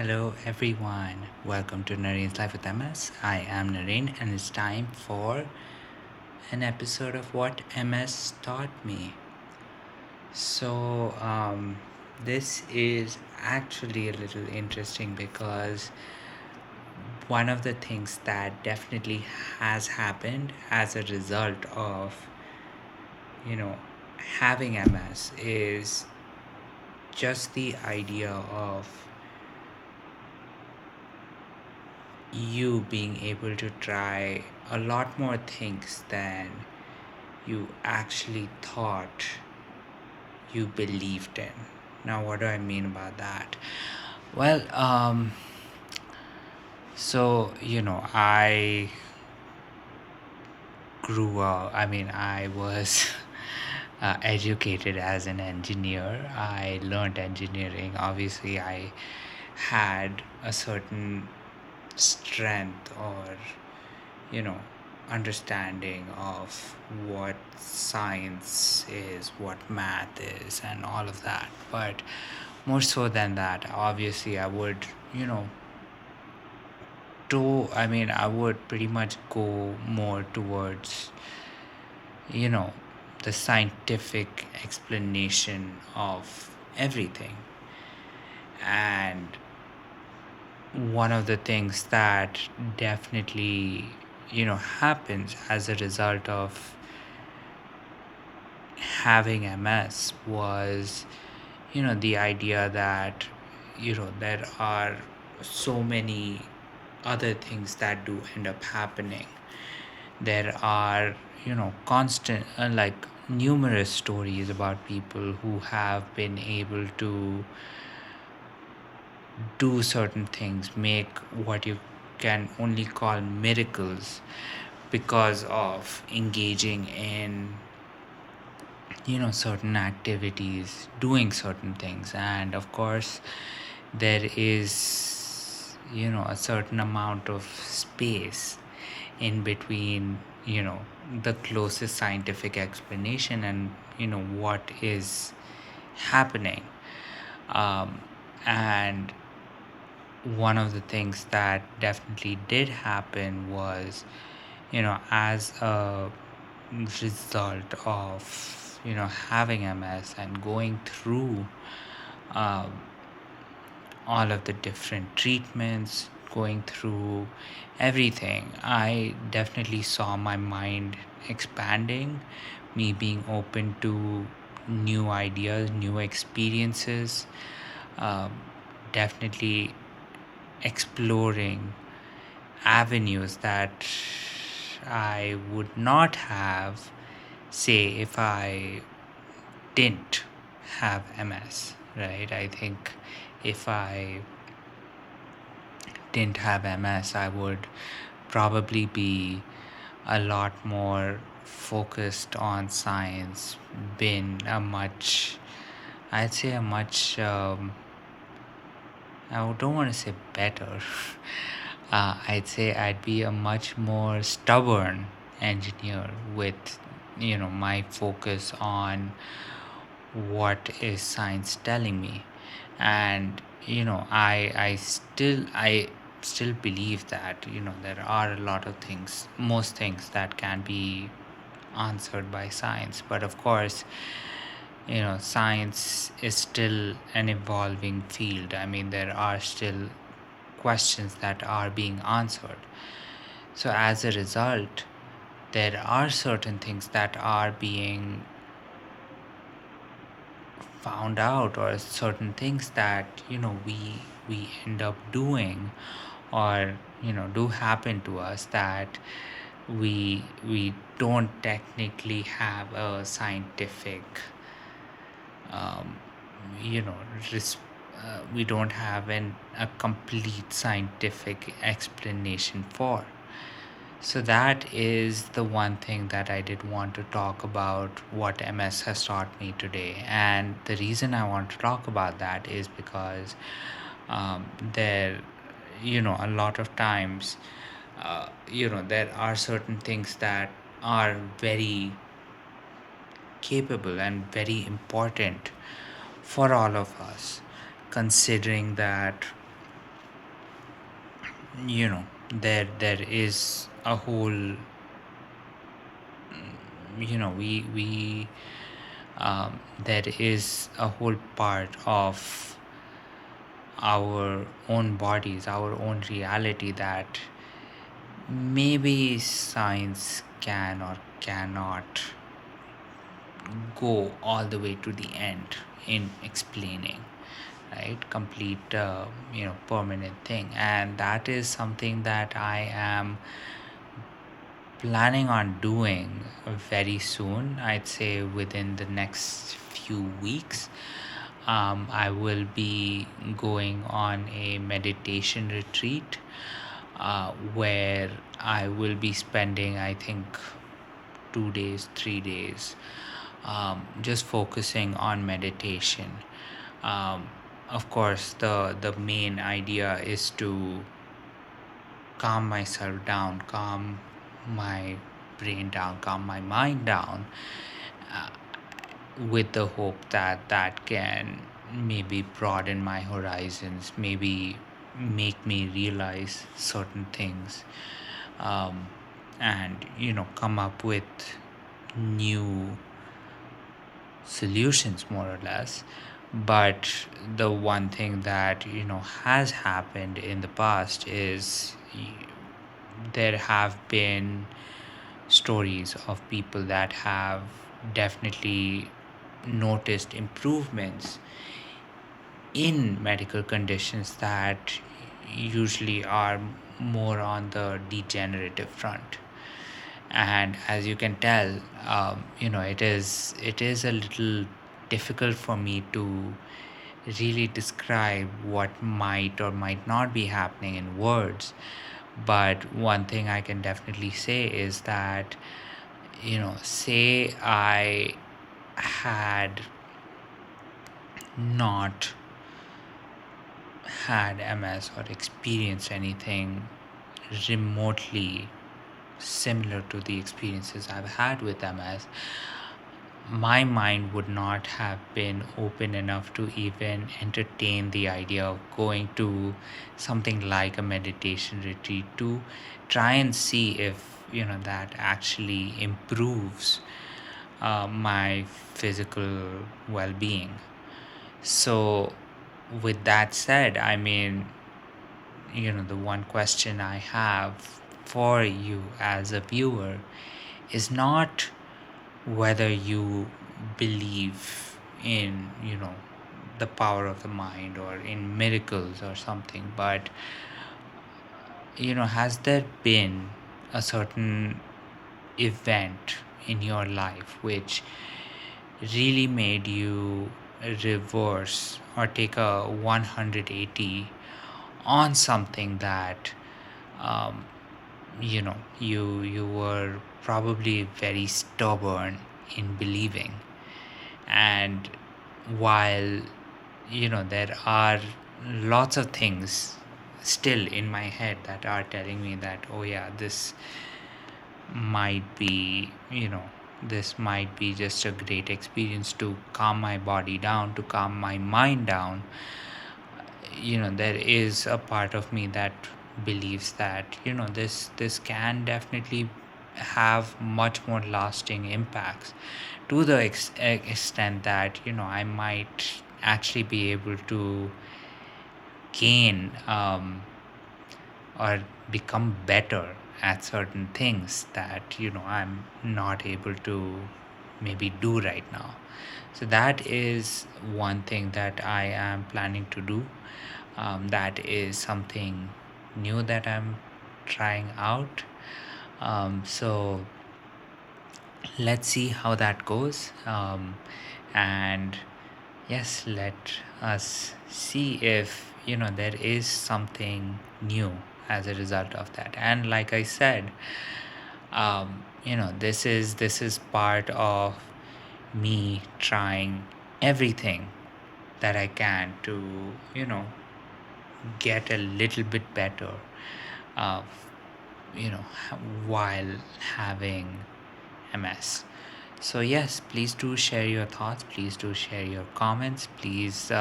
Hello everyone, welcome to Naren's Life with MS. I am Naren and it's time for an episode of What MS Taught Me. So, this is actually a little interesting because one of the things that definitely has happened as a result of, you know, having MS is just the idea of you being able to try a lot more things than you actually thought you believed in. Now, what do I mean about that? Well, I grew up, I was educated as an engineer. I learned engineering. Obviously, I had a certain strength or you know understanding of what science is, what math is, and all of that. But more so than that, obviously I would I would pretty much go more towards you know the scientific explanation of everything. And one of the things that definitely happens as a result of having MS was the idea that there are so many other things that do end up happening. There are constant like numerous stories about people who have been able to do certain things, make what you can only call miracles because of engaging in certain activities, doing certain things. And of course there is a certain amount of space in between the closest scientific explanation and what is happening. And one of the things that definitely did happen was as a result of having MS and going through um, all of the different treatments, going through everything, I definitely saw my mind expanding, me being open to new ideas, new experiences, um, definitely exploring avenues that I would not have, say, if I didn't have MS, right? I think if I didn't have MS, I would probably be a lot more focused on science, been a much, I'd say a much, I don't want to say better. I'd say I'd be a much more stubborn engineer with, my focus on what is science telling me. And I still believe that there are a lot of things, most things that can be answered by science. But of course science is still an evolving field. I mean, there are still questions that are being answered. So as a result, there are certain things that are being found out, or certain things that we end up doing, or do happen to us, that we don't technically have a scientific um, you know res- we don't have a complete scientific explanation for. So that is the one thing that I did want to talk about, what MS has taught me today. And the reason I want to talk about that is because there, a lot of times, there are certain things that are very capable and very important for all of us, considering that you know there is a whole, we there is a whole part of our own bodies, our own reality, that maybe science can or cannot go all the way to the end in explaining, right? Complete, permanent thing. And that is something that I am planning on doing very soon. I'd say within the next few weeks. I will be going on a meditation retreat, where I will be spending, I think, 2 days, 3 days, just focusing on meditation. Um, of course, the main idea is to calm myself down, calm my brain down, calm my mind down, uh, with the hope that that can maybe broaden my horizons, maybe make me realize certain things, um, and come up with new solutions, more or less. But the one thing that has happened in the past is, there have been stories of people that have definitely noticed improvements in medical conditions that usually are more on the degenerative front. And as you can tell, it is a little difficult for me to really describe what might or might not be happening in words. But one thing I can definitely say is that, say I had not had MS or experienced anything remotely similar to the experiences I've had with MS, my mind would not have been open enough to even entertain the idea of going to something like a meditation retreat to try and see if that actually improves my physical well-being. So with that said, I mean, the one question I have for you as a viewer is not whether you believe in, the power of the mind or in miracles or something, but, has there been a certain event in your life which really made you reverse or take a 180 on something that, um, you were probably very stubborn in believing? And while there are lots of things still in my head that are telling me that, oh yeah, might be this might be just a great experience to calm my body down, to calm my mind down, there is a part of me that believes that this can definitely have much more lasting impacts, to the extent that I might actually be able to gain, or become better at certain things that I'm not able to maybe do right now. So that is one thing that I am planning to do. That is something new that I'm trying out. So let's see how that goes. And yes, let us see if there is something new as a result of that. And like I said, this is part of me trying everything that I can to get a little bit better, uh, you know while having MS. So yes, please do share your thoughts, please do share your comments, please,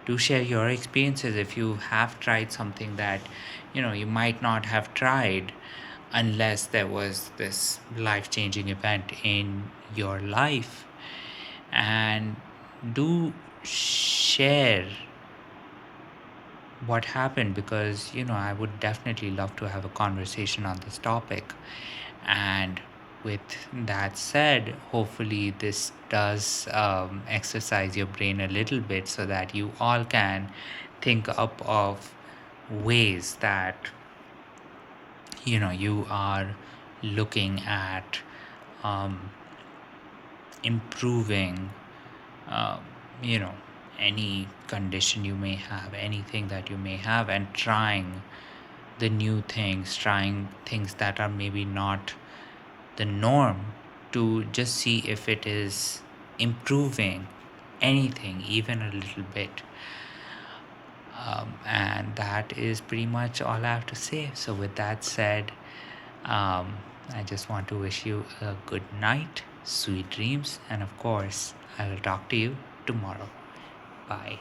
Do share your experiences if you have tried something that you might not have tried unless there was this life-changing event in your life. And do share what happened, because I would definitely love to have a conversation on this topic. And with that said, hopefully this does exercise your brain a little bit, so that you all can think up of ways that you are looking at um, improving um, you know any condition you may have, anything that you may have, and trying the new things, trying things that are maybe not the norm, to just see if it is improving anything, even a little bit. And that is pretty much all I have to say. So with that said, I just want to wish you a good night, sweet dreams, and of course I will talk to you tomorrow. Bye.